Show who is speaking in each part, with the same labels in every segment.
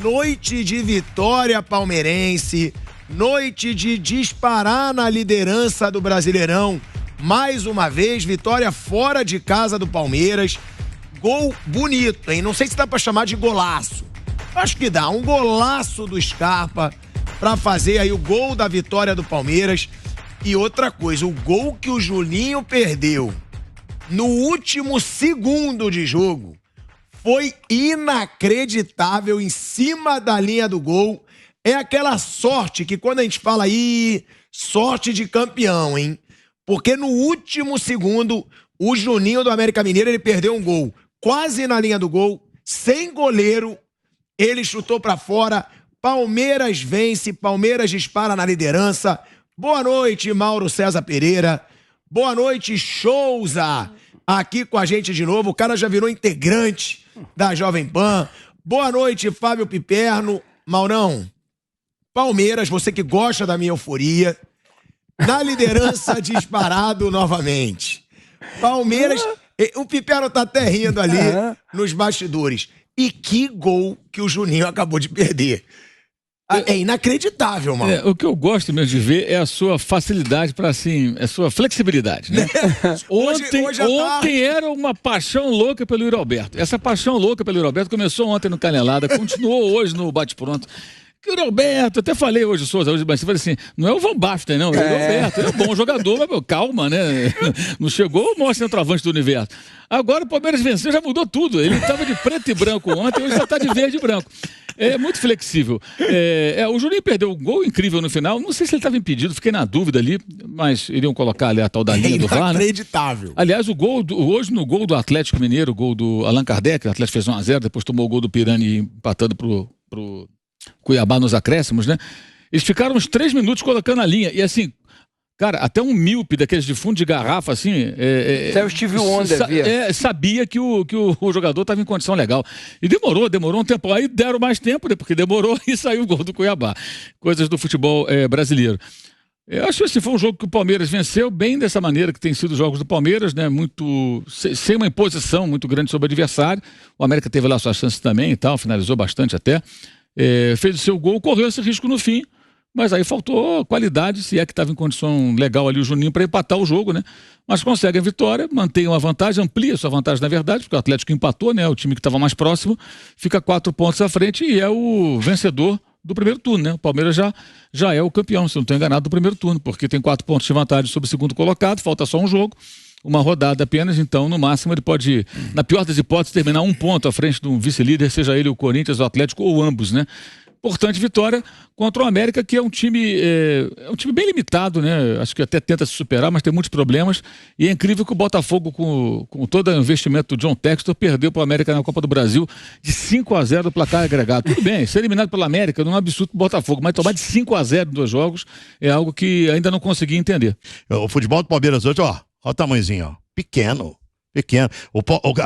Speaker 1: Noite de vitória palmeirense, noite de disparar na liderança do Brasileirão. Mais uma vez, vitória fora de casa do Palmeiras. Gol bonito, hein? Não sei se dá pra chamar de golaço. Acho que dá, um golaço do Scarpa pra fazer aí o gol da vitória do Palmeiras. E outra coisa, o gol que o Juninho perdeu no último segundo de jogo foi inacreditável, em cima da linha do gol. É aquela sorte que quando a gente fala aí, sorte de campeão, hein? Porque no último segundo, o Juninho do América Mineiro, ele perdeu um gol quase na linha do gol, sem goleiro, ele chutou pra fora, Palmeiras vence, Palmeiras dispara na liderança. Boa noite, Mauro César Pereira. Boa noite, Souza, aqui com a gente de novo. O cara já virou integrante da Jovem Pan. Boa noite, Fábio Piperno. Maurão, Palmeiras, você que gosta da minha euforia, na liderança disparado novamente. Palmeiras, o Piperno tá até rindo ali nos bastidores. E que gol que o Juninho acabou de perder. É inacreditável, mano.
Speaker 2: O que eu gosto mesmo de ver é a sua facilidade para, assim, a sua flexibilidade, né? Ontem era uma paixão louca pelo Yuri Alberto. Essa paixão louca pelo Yuri Alberto começou ontem no Canelada, continuou hoje no Bate-Pronto. Yuri Alberto, até falei hoje, Souza, mas você falou assim, não é o Van Basten, não, é o Yuri Alberto, ele é bom jogador, mas calma, né? Não chegou o maior centroavante do universo. Agora o Palmeiras venceu, já mudou tudo. Ele estava de preto e branco ontem, hoje já está de verde e branco. É muito flexível. O Juninho perdeu um gol incrível no final. Não sei se ele estava impedido, fiquei na dúvida ali, mas iriam colocar ali a tal da linha do VAR.
Speaker 1: Inacreditável.
Speaker 2: Né? Aliás, hoje no gol do Atlético Mineiro, o gol do Allan Kardec, o Atlético fez 1-0, depois tomou o gol do Pirani empatando pro Cuiabá nos acréscimos, né? Eles ficaram uns 3 minutos colocando a linha. E assim, cara, até um míope daqueles de fundo de garrafa, assim...
Speaker 3: Até o Steve Wonder
Speaker 2: sabia que o jogador estava em condição legal. E demorou um tempo. Aí deram mais tempo, né, porque demorou e saiu o gol do Cuiabá. Coisas do futebol brasileiro. Eu acho que esse foi um jogo que o Palmeiras venceu bem dessa maneira que tem sido os jogos do Palmeiras, né? Sem uma imposição muito grande sobre o adversário. O América teve lá suas chances também e tal, finalizou bastante até. Fez o seu gol, correu esse risco no fim, mas aí faltou qualidade, se é que estava em condição legal ali o Juninho para empatar o jogo, né? Mas consegue a vitória, mantém uma vantagem, amplia sua vantagem na verdade, porque o Atlético empatou, né? O time que estava mais próximo fica 4 pontos à frente e é o vencedor do primeiro turno, né? O Palmeiras já é o campeão, se não estou enganado, do primeiro turno, porque tem 4 pontos de vantagem sobre o segundo colocado, falta só um jogo. Uma rodada apenas, então no máximo ele pode, na pior das hipóteses, terminar 1 ponto à frente de um vice-líder, seja ele o Corinthians, o Atlético ou ambos, né? Importante vitória contra o América, que é um time bem limitado, né? Acho que até tenta se superar, mas tem muitos problemas. E é incrível que o Botafogo, com todo o investimento do John Textor, perdeu para o América na Copa do Brasil de 5-0 do placar agregado. Tudo bem, ser eliminado pela América não é um absurdo pro Botafogo, mas tomar de 5-0 em 2 jogos é algo que ainda não consegui entender.
Speaker 4: O futebol do Palmeiras hoje, olha o tamanhozinho, ó. Pequeno.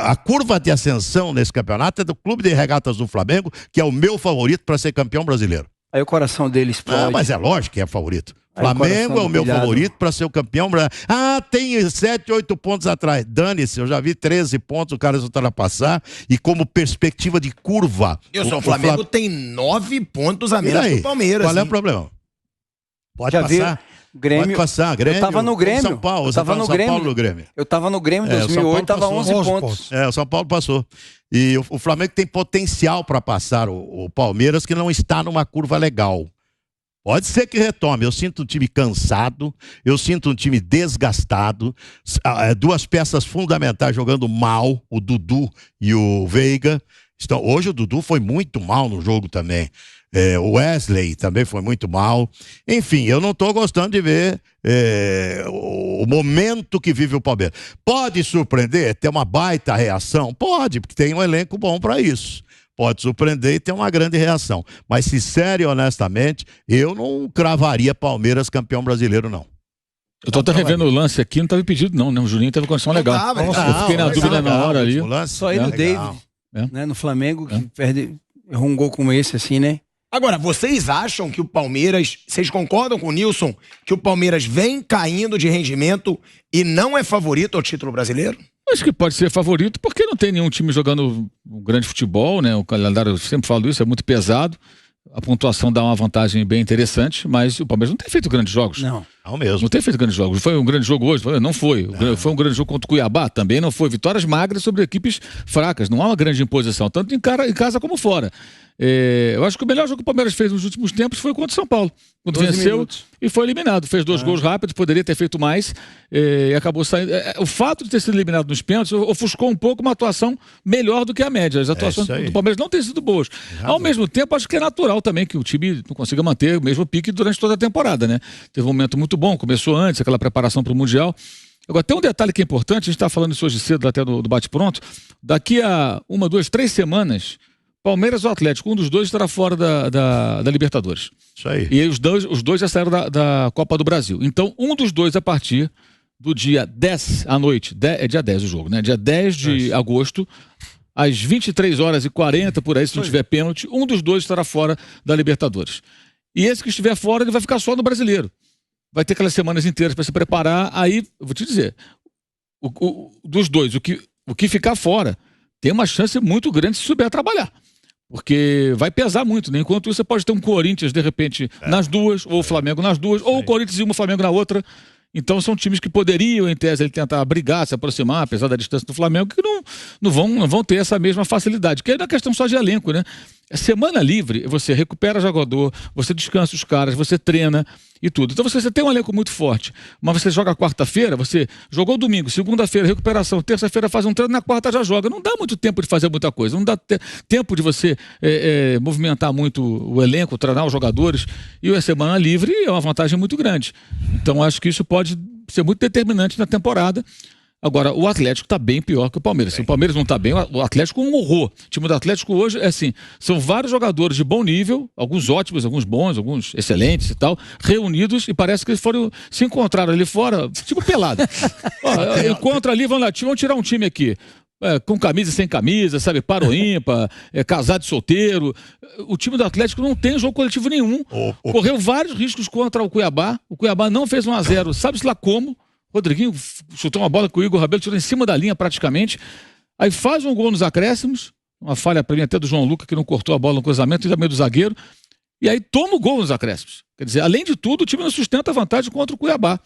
Speaker 4: A curva de ascensão nesse campeonato é do Clube de Regatas do Flamengo, que é o meu favorito para ser campeão brasileiro.
Speaker 3: Aí o coração dele explode.
Speaker 4: Mas é lógico que é favorito. Flamengo é o meu favorito para ser o campeão brasileiro. Tem 7, 8 pontos atrás. Dane-se, eu já vi 13 pontos, o cara ultrapassar. E como perspectiva de curva...
Speaker 1: O Flamengo tem 9 pontos a menos que o Palmeiras.
Speaker 4: Qual é o problema? Pode
Speaker 3: já
Speaker 4: passar.
Speaker 3: Grêmio,
Speaker 4: pode passar, Grêmio.
Speaker 3: Eu tava no Grêmio.
Speaker 4: São Paulo, eu tava no Grêmio.
Speaker 3: Eu tava no Grêmio em 2008, tava 11 pontos.
Speaker 4: O São Paulo passou. E o Flamengo tem potencial para passar o Palmeiras, que não está numa curva legal. Pode ser que retome. Eu sinto um time cansado, eu sinto um time desgastado, 2 peças fundamentais jogando mal, o Dudu e o Veiga. Hoje o Dudu foi muito mal no jogo também. O Wesley também foi muito mal. Enfim, eu não estou gostando de ver o momento que vive o Palmeiras. Pode surpreender, ter uma baita reação? Pode, porque tem um elenco bom para isso. Pode surpreender e ter uma grande reação. Mas, sincero e honestamente, eu não cravaria Palmeiras campeão brasileiro, não.
Speaker 2: Eu tô até revendo o lance aqui, não estava impedido não, né? O Juninho teve condição legal. Eu fiquei na dúvida na hora ali.
Speaker 3: Só ele e o David, né? No Flamengo, que errou um gol como esse, assim, né?
Speaker 1: Agora, vocês acham que o Palmeiras, vocês concordam com o Nilson, que o Palmeiras vem caindo de rendimento e não é favorito ao título brasileiro?
Speaker 2: Acho que pode ser favorito porque não tem nenhum time jogando um grande futebol, né? O calendário, eu sempre falo isso, é muito pesado. A pontuação dá uma vantagem bem interessante, mas o Palmeiras não tem feito grandes jogos.
Speaker 3: Não
Speaker 2: mesmo. Não tem feito grandes jogos. Foi um grande jogo hoje? Não foi. Não. Foi um grande jogo contra o Cuiabá? Também não foi. Vitórias magras sobre equipes fracas. Não há uma grande imposição, tanto em casa como fora. Eu acho que o melhor jogo que o Palmeiras fez nos últimos tempos foi contra o São Paulo. Quando venceu e foi eliminado. Fez 2 gols rápidos, poderia ter feito mais e acabou saindo. O fato de ter sido eliminado nos pênaltis ofuscou um pouco uma atuação melhor do que a média. As atuações do Palmeiras não têm sido boas. Ao mesmo tempo, acho que é natural também que o time não consiga manter o mesmo pique durante toda a temporada, né? Teve um momento muito bom, começou antes, aquela preparação para o Mundial. Agora, tem um detalhe que é importante, a gente está falando isso hoje cedo até do Bate-Pronto. Daqui a 1, 2, 3 semanas, Palmeiras ou Atlético, um dos dois estará fora da Libertadores.
Speaker 4: Isso aí.
Speaker 2: E aí os dois já saíram da Copa do Brasil. Então, um dos dois, a partir do dia 10 à noite, é dia 10 o jogo, né? Dia 10 de agosto, às 23h40, por aí, se não tiver pênalti, um dos dois estará fora da Libertadores. E esse que estiver fora, ele vai ficar só no Brasileiro. Vai ter aquelas semanas inteiras para se preparar. Aí, eu vou te dizer, dos dois, o que ficar fora tem uma chance muito grande se souber trabalhar. Porque vai pesar muito, né? Enquanto isso, você pode ter um Corinthians, de repente, nas duas, ou o Flamengo nas duas, ou o Corinthians e o Flamengo na outra. Então são times que poderiam, em tese, ele tentar brigar, se aproximar, apesar da distância do Flamengo, que não vão ter essa mesma facilidade. Que é uma questão só de elenco, né? Semana livre, você recupera jogador, você descansa os caras, você treina e tudo. Então você tem um elenco muito forte, mas você joga quarta-feira, você jogou domingo, segunda-feira, recuperação, terça-feira faz um treino, na quarta já joga. Não dá muito tempo de fazer muita coisa, não dá tempo de você movimentar muito o elenco, treinar os jogadores, e a semana livre é uma vantagem muito grande. Então acho que isso pode ser muito determinante na temporada. Agora, o Atlético está bem pior que o Palmeiras. Se o Palmeiras não está bem, o Atlético é um horror. O time do Atlético hoje é assim, são vários jogadores de bom nível, alguns ótimos, alguns bons, alguns excelentes e tal, reunidos, e parece que eles se encontraram ali fora, tipo pelado. Encontra ali, vamos tirar um time aqui. Com camisa e sem camisa, sabe? Par ou ímpar, casado e solteiro. O time do Atlético não tem jogo coletivo nenhum. Correu vários riscos contra o Cuiabá. O Cuiabá não fez 1-0, sabe-se lá como. Rodriguinho chutou uma bola que o Igor Rabelo tirou em cima da linha praticamente. Aí faz um gol nos acréscimos. Uma falha para mim até do João Lucas, que não cortou a bola no cruzamento, e também do zagueiro. E aí toma o gol nos acréscimos. Quer dizer, além de tudo, o time não sustenta a vantagem contra o Cuiabá.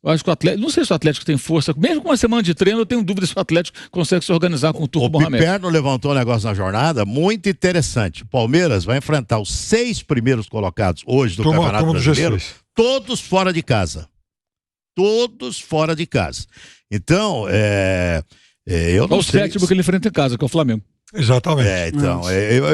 Speaker 2: Eu acho que o Atlético, não sei se o Atlético tem força, mesmo com uma semana de treino, eu tenho dúvida se o Atlético consegue se organizar com o Turco Mohamed.
Speaker 4: O Piperno levantou um negócio na jornada muito interessante. O Palmeiras vai enfrentar os 6 primeiros colocados hoje do Campeonato Brasileiro, todos fora de casa. Todos fora de casa. Então, eu não sei.
Speaker 2: O sétimo que ele enfrenta em casa, que é o Flamengo.
Speaker 5: Exatamente.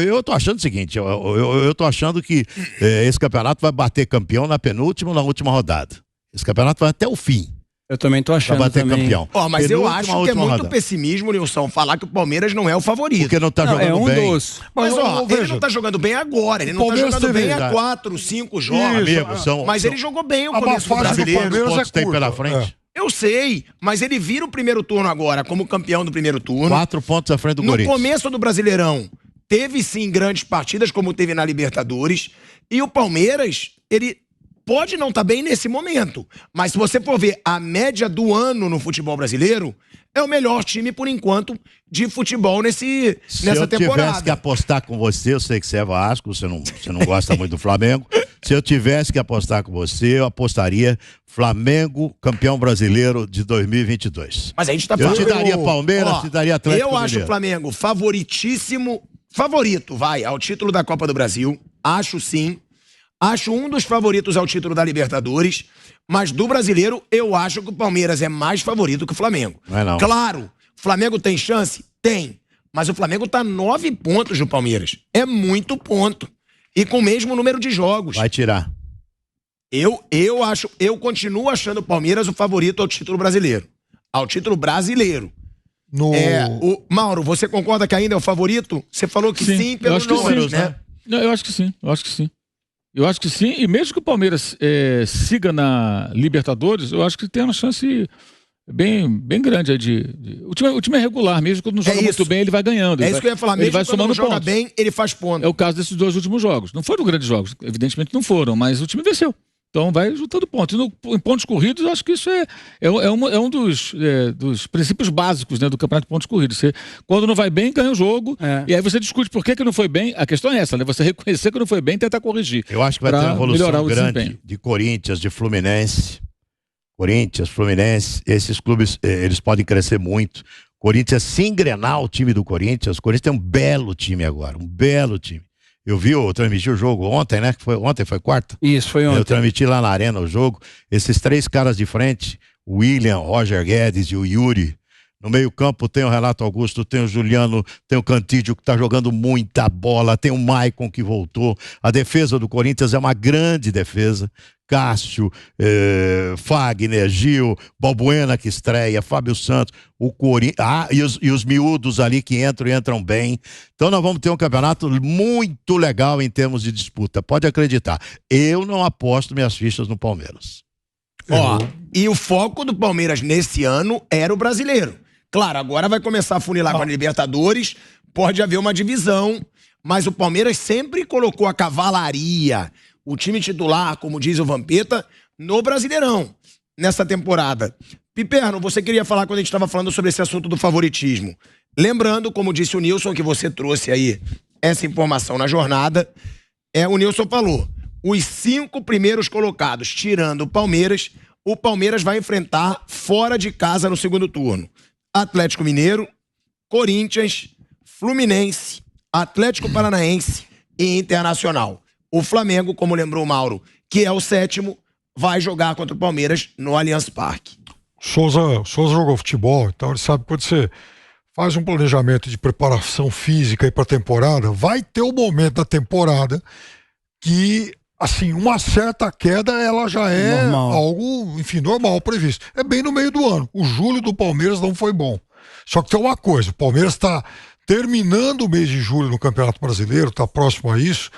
Speaker 4: Eu tô achando o seguinte, eu tô achando que esse campeonato vai bater campeão na penúltima ou na última rodada. Esse campeonato vai até o fim.
Speaker 3: Eu também tô achando.
Speaker 4: Vai bater campeão.
Speaker 1: Mas eu acho que é muito pessimismo, Nilson, falar que o Palmeiras não é o favorito.
Speaker 4: Porque não tá jogando bem.
Speaker 1: Mas ele não tá jogando bem agora. Ele não tá jogando bem há 4, 5 jogos. Mas ele jogou bem o começo do Brasileiro.
Speaker 4: Quantos tem pela frente?
Speaker 1: Eu sei, mas ele vira o primeiro turno agora como campeão do primeiro turno.
Speaker 4: 4 pontos à frente do Corinthians.
Speaker 1: No começo do Brasileirão, teve sim grandes partidas, como teve na Libertadores. E o Palmeiras, ele pode não estar bem nesse momento, mas se você for ver a média do ano no futebol brasileiro, é o melhor time, por enquanto, de futebol nessa temporada.
Speaker 4: Se eu tivesse que apostar com você, eu sei que você é Vasco, você não gosta muito do Flamengo, se eu tivesse que apostar com você, eu apostaria Flamengo campeão brasileiro de 2022.
Speaker 1: Mas a gente tá falando...
Speaker 4: Eu te daria Palmeiras, te daria Atlético
Speaker 1: Mineiro. Eu acho o Flamengo favorito, ao título da Copa do Brasil, acho sim. Acho um dos favoritos ao título da Libertadores, mas do brasileiro eu acho que o Palmeiras é mais favorito que o Flamengo.
Speaker 4: Não é não.
Speaker 1: Claro, o Flamengo tem chance? Tem. Mas o Flamengo tá 9 pontos do Palmeiras. É muito ponto. E com o mesmo número de jogos.
Speaker 4: Vai tirar.
Speaker 1: Eu continuo achando o Palmeiras o favorito ao título brasileiro. Ao título brasileiro. Mauro, você concorda que ainda é o favorito? Você falou que sim pelos números, né?
Speaker 2: Não, eu acho que sim. Eu acho que sim, e mesmo que o Palmeiras siga na Libertadores, eu acho que tem uma chance bem grande aí o time é regular, mesmo quando não joga muito bem, ele vai ganhando.
Speaker 1: Isso que eu ia falar, mesmo quando não joga bem, ele faz ponto.
Speaker 2: É o caso desses 2 últimos jogos. Não foram grandes jogos, evidentemente não foram, mas o time venceu. Então vai juntando pontos. Em pontos corridos, eu acho que isso é um dos princípios básicos, né, do campeonato de pontos corridos. Você, quando não vai bem, ganha o jogo, e aí você discute por que não foi bem. A questão é essa, né? Você reconhecer que não foi bem e tentar corrigir.
Speaker 4: Eu acho que vai ter uma evolução grande de Corinthians, de Fluminense. Corinthians, Fluminense, esses clubes, eles podem crescer muito. Corinthians, se engrenar o time do Corinthians, o Corinthians tem um belo time agora, um belo time. Eu transmiti o jogo ontem, né? Ontem foi quarta?
Speaker 3: Isso, foi ontem.
Speaker 4: Eu transmiti lá na Arena o jogo. Esses 3 caras de frente, o William, Roger Guedes e o Yuri. No meio-campo tem o Renato Augusto, tem o Juliano, tem o Cantídio que tá jogando muita bola, tem o Maicon que voltou. A defesa do Corinthians é uma grande defesa. Cássio, Fagner, Gil, Balbuena que estreia, Fábio Santos, o Corinthians, e os miúdos ali que entram bem. Então nós vamos ter um campeonato muito legal em termos de disputa, pode acreditar. Eu não aposto minhas fichas no Palmeiras.
Speaker 1: E o foco do Palmeiras nesse ano era o brasileiro. Claro, agora vai começar a funilar com a Libertadores, pode haver uma divisão, mas o Palmeiras sempre colocou a cavalaria, o time titular, como diz o Vampeta, no Brasileirão, nessa temporada. Piperno, você queria falar quando a gente estava falando sobre esse assunto do favoritismo. Lembrando, como disse o Nilson, que você trouxe aí essa informação na jornada, o Nilson falou, os 5 primeiros colocados, tirando o Palmeiras vai enfrentar fora de casa no segundo turno. Atlético Mineiro, Corinthians, Fluminense, Atlético Paranaense e Internacional. O Flamengo, como lembrou o Mauro, que é o 7º, vai jogar contra o Palmeiras no Allianz Parque.
Speaker 5: Souza jogou futebol, então ele sabe que quando você faz um planejamento de preparação física para a temporada, vai ter um momento da temporada que, assim, uma certa queda, ela já é normal. Algo, enfim, normal, previsto. É bem no meio do ano. O julho do Palmeiras não foi bom. Só que tem uma coisa, o Palmeiras está terminando o mês de julho no Campeonato Brasileiro, está próximo a isso,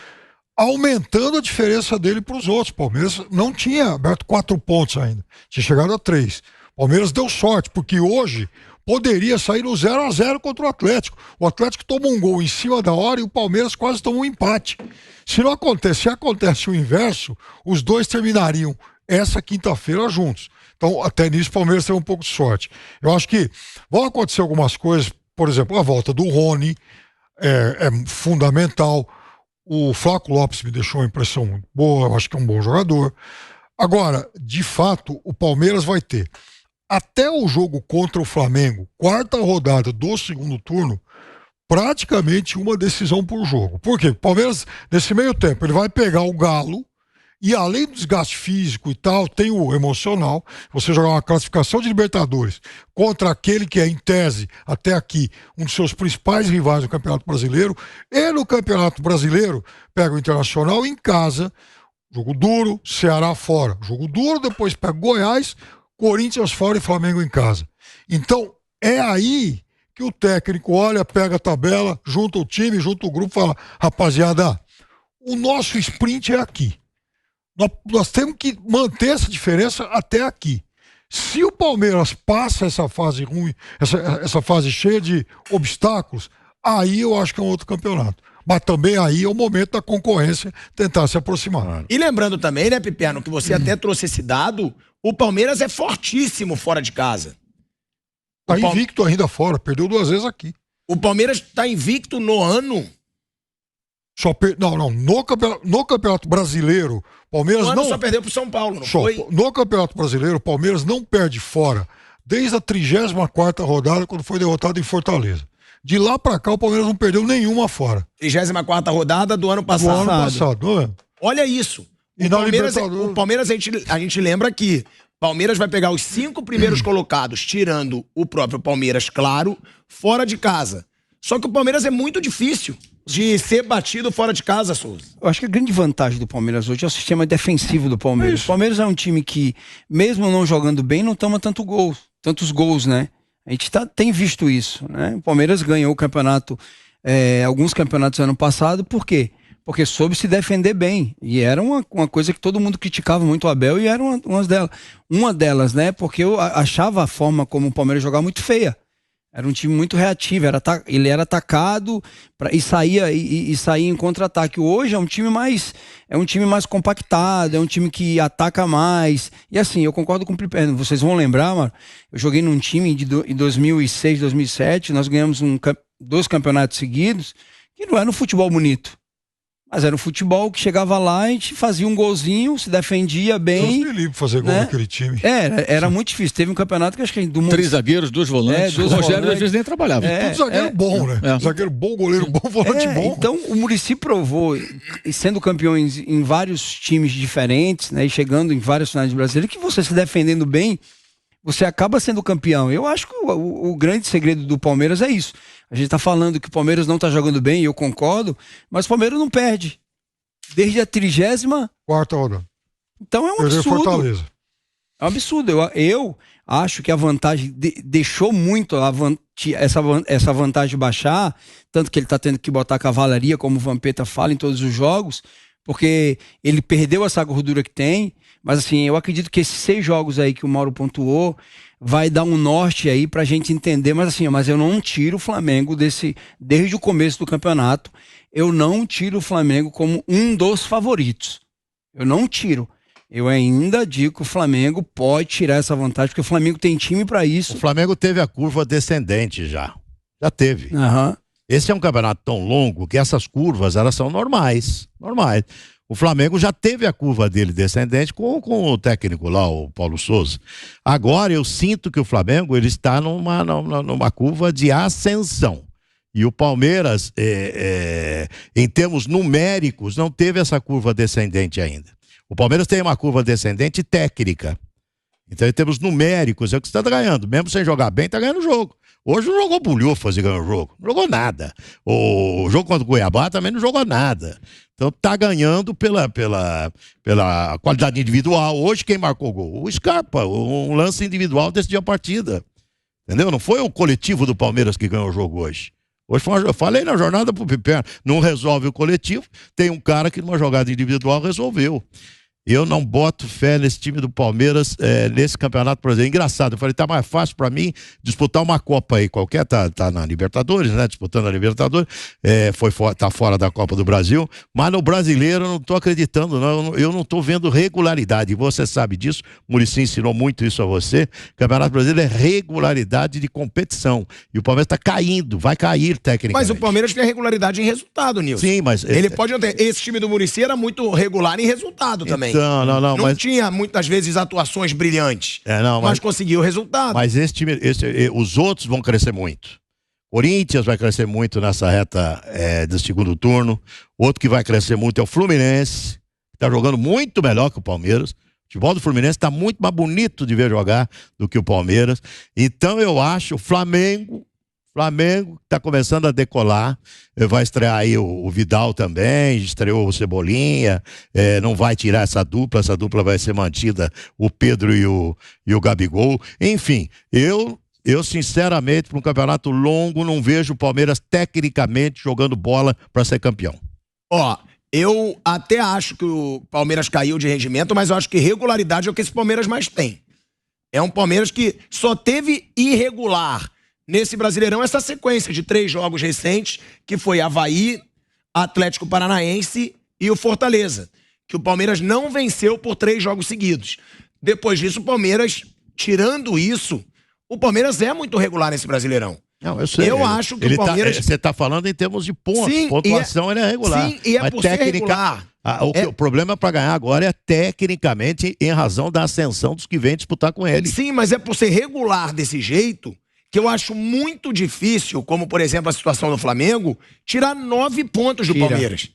Speaker 5: aumentando a diferença dele para os outros. O Palmeiras não tinha aberto 4 pontos ainda, tinha chegado a 3. O Palmeiras deu sorte, porque hoje poderia sair no 0-0 contra o Atlético. O Atlético toma um gol em cima da hora e o Palmeiras quase toma um empate. Se acontece o inverso, os dois terminariam essa quinta-feira juntos. Então, até nisso, o Palmeiras tem um pouco de sorte. Eu acho que vão acontecer algumas coisas, por exemplo, a volta do Rony é fundamental. O Flaco Lopes me deixou uma impressão muito boa, eu acho que é um bom jogador. Agora, de fato, o Palmeiras vai ter, até o jogo contra o Flamengo, 4ª rodada do segundo turno, praticamente uma decisão por jogo. Por quê? O Palmeiras, nesse meio tempo, ele vai pegar o Galo, e além do desgaste físico e tal, tem o emocional. Você jogar uma classificação de Libertadores contra aquele que é, em tese, até aqui, um dos seus principais rivais no Campeonato Brasileiro, e no Campeonato Brasileiro pega o Internacional em casa, jogo duro, Ceará fora. Jogo duro, depois pega Goiás, Corinthians fora e Flamengo em casa. Então, é aí que o técnico olha, pega a tabela, junta o time, junta o grupo, fala, rapaziada, o nosso sprint é aqui. Nós temos que manter essa diferença até aqui. Se o Palmeiras passa essa fase ruim, essa fase cheia de obstáculos, aí eu acho que é um outro campeonato. Mas também aí é o momento da concorrência tentar se aproximar.
Speaker 1: E lembrando também, né, Piperno, que você até trouxe esse dado, o Palmeiras é fortíssimo fora de casa.
Speaker 5: Tá invicto ainda fora, perdeu 2 vezes aqui.
Speaker 1: O Palmeiras tá invicto no ano?
Speaker 5: No Campeonato Brasileiro, Palmeiras não
Speaker 1: só perdeu pro São Paulo, não foi?
Speaker 5: No Campeonato Brasileiro, o Palmeiras não perde fora desde a 34ª rodada, quando foi derrotado em Fortaleza. De lá pra cá, o Palmeiras não perdeu nenhuma fora.
Speaker 1: 34ª rodada do ano passado.
Speaker 5: Do ano passado, não é?
Speaker 1: Olha isso. O Palmeiras, a gente lembra que Palmeiras vai pegar os 5 primeiros colocados, tirando o próprio Palmeiras, claro, fora de casa. Só que o Palmeiras é muito difícil de ser batido fora de casa, Souza.
Speaker 3: Eu acho que a grande vantagem do Palmeiras hoje é o sistema defensivo do Palmeiras. O Palmeiras é um time que, mesmo não jogando bem, não toma tantos gols, né? A gente tem visto isso, né? O Palmeiras ganhou o campeonato, alguns campeonatos ano passado, por quê? Porque soube se defender bem. E era uma coisa que todo mundo criticava muito o Abel, e era uma delas, né? Porque eu achava a forma como o Palmeiras jogava muito feia. Era um time muito reativo, ele era atacado e saía em contra-ataque. Hoje é um time mais compactado, é um time que ataca mais. E assim, eu concordo com o Piperno. Vocês vão lembrar, mano, eu joguei num time em 2006, 2007, nós ganhamos 2 campeonatos seguidos, que não era um futebol bonito. Mas era um futebol que chegava lá, a gente fazia um golzinho, se defendia bem.
Speaker 5: Deus me livre fazer gol naquele time.
Speaker 3: Era muito difícil. Teve um campeonato que acho que...
Speaker 2: 3 zagueiros, 2 volantes. O Rogério às vezes nem trabalhava.
Speaker 5: Tudo zagueiro bom, né? Zagueiro bom, goleiro bom, volante bom.
Speaker 3: Então o Muricy provou, sendo campeão em vários times diferentes, né, e chegando em várias finais brasileiras, que você se defendendo bem, você acaba sendo campeão. Eu acho que o grande segredo do Palmeiras é isso. A gente tá falando que o Palmeiras não tá jogando bem, e eu concordo, mas o Palmeiras não perde. Desde a 34ª
Speaker 5: rodada.
Speaker 3: Então é um
Speaker 5: Perder
Speaker 3: absurdo.
Speaker 5: Fortaleza.
Speaker 3: É um absurdo. Eu acho que a vantagem deixou muito essa vantagem baixar, tanto que ele tá tendo que botar cavalaria, como o Vampeta fala, em todos os jogos, porque ele perdeu essa gordura que tem. Mas assim, eu acredito que esses 6 jogos aí que o Mauro pontuou vai dar um norte aí pra gente entender. Mas eu não tiro o Flamengo desde o começo do campeonato. Eu não tiro o Flamengo como um dos favoritos. Eu não tiro. Eu ainda digo que o Flamengo pode tirar essa vantagem, porque o Flamengo tem time pra isso.
Speaker 4: O Flamengo teve a curva descendente já. Já teve.
Speaker 3: Uhum.
Speaker 4: Esse é um campeonato tão longo que essas curvas, elas são normais. O Flamengo já teve a curva dele descendente com o técnico lá, o Paulo Souza. Agora eu sinto que o Flamengo ele está numa curva de ascensão. E o Palmeiras, em termos numéricos, não teve essa curva descendente ainda. O Palmeiras tem uma curva descendente técnica. Então, em termos numéricos, é o que você está ganhando. Mesmo sem jogar bem, está ganhando o jogo. Hoje não jogou bulhufas e ganhou o jogo. Não jogou nada. O jogo contra o Cuiabá também não jogou nada. Então tá ganhando pela qualidade individual. Hoje quem marcou o gol? O Scarpa. Um lance individual decidiu a partida. Entendeu? Não foi o coletivo do Palmeiras que ganhou o jogo hoje. Hoje eu falei na jornada pro Piperno. Não resolve o coletivo. Tem um cara que numa jogada individual resolveu. Eu não boto fé nesse time do Palmeiras, nesse campeonato, por exemplo. Engraçado, eu falei, tá mais fácil pra mim disputar uma Copa aí qualquer, tá na Libertadores, né? Disputando a Libertadores, tá fora da Copa do Brasil, mas no Brasileiro eu não tô acreditando, não. Eu não tô vendo regularidade, e você sabe disso, o Muricy ensinou muito isso a você. O Campeonato Brasileiro é regularidade de competição, e o Palmeiras tá caindo, vai cair tecnicamente.
Speaker 1: Mas o Palmeiras tem regularidade em resultado, Nilson.
Speaker 4: Sim, mas...
Speaker 1: Ele pode não ter. Esse time do Muricy era muito regular em resultado também.
Speaker 4: Não,
Speaker 1: mas... tinha muitas vezes atuações brilhantes, mas conseguiu o resultado.
Speaker 4: Mas esse time, os outros vão crescer muito. Corinthians vai crescer muito nessa reta do segundo turno. Outro que vai crescer muito é o Fluminense, que está jogando muito melhor que o Palmeiras. O futebol do Fluminense está muito mais bonito de ver jogar do que o Palmeiras. Então eu acho o Flamengo está começando a decolar, vai estrear aí o Vidal também, estreou o Cebolinha, não vai tirar essa dupla vai ser mantida, o Pedro e o Gabigol. Enfim, eu sinceramente, para um campeonato longo, não vejo o Palmeiras tecnicamente jogando bola para ser campeão.
Speaker 1: Eu até acho que o Palmeiras caiu de rendimento, mas eu acho que regularidade é o que esse Palmeiras mais tem. É um Palmeiras que só teve irregular nesse Brasileirão essa sequência de 3 jogos recentes, que foi Avaí, Atlético Paranaense e o Fortaleza, que o Palmeiras não venceu por 3 jogos seguidos. Depois disso, o Palmeiras, tirando isso, o Palmeiras é muito regular nesse Brasileirão.
Speaker 4: Não, eu sei.
Speaker 1: Eu acho que o Palmeiras...
Speaker 4: Você está falando em termos de pontos.
Speaker 1: Sim,
Speaker 4: pontuação ele é regular.
Speaker 1: Sim, e é por ser regular.
Speaker 4: O problema para ganhar agora é tecnicamente em razão da ascensão dos que vêm disputar com ele.
Speaker 1: Sim, mas é por ser regular desse jeito que eu acho muito difícil, como por exemplo a situação do Flamengo, tirar 9 pontos do Palmeiras.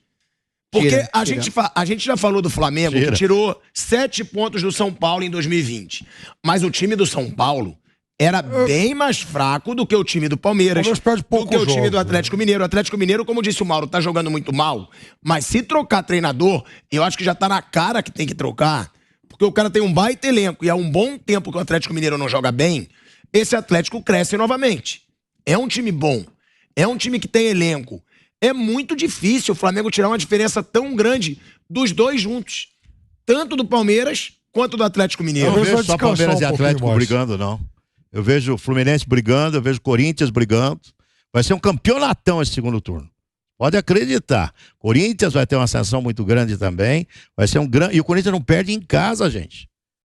Speaker 1: Porque a gente já falou do Flamengo, que tirou 7 pontos do São Paulo em 2020. Mas o time do São Paulo era bem mais fraco do que o time do Palmeiras, do que o time do Atlético Mineiro. O Atlético Mineiro, como disse o Mauro, tá jogando muito mal. Mas se trocar treinador, eu acho que já tá na cara que tem que trocar. Porque o cara tem um baita elenco e há um bom tempo que o Atlético Mineiro não joga bem. Esse Atlético cresce novamente. É um time bom. É um time que tem elenco. É muito difícil o Flamengo tirar uma diferença tão grande dos dois juntos. Tanto do Palmeiras quanto do Atlético Mineiro.
Speaker 4: Eu não vejo só Palmeiras e Atlético brigando, não. Eu vejo o Fluminense brigando, eu vejo o Corinthians brigando. Vai ser um campeonatão esse segundo turno. Pode acreditar. Corinthians vai ter uma ascensão muito grande também. Vai ser um grande. E o Corinthians não perde em casa, gente.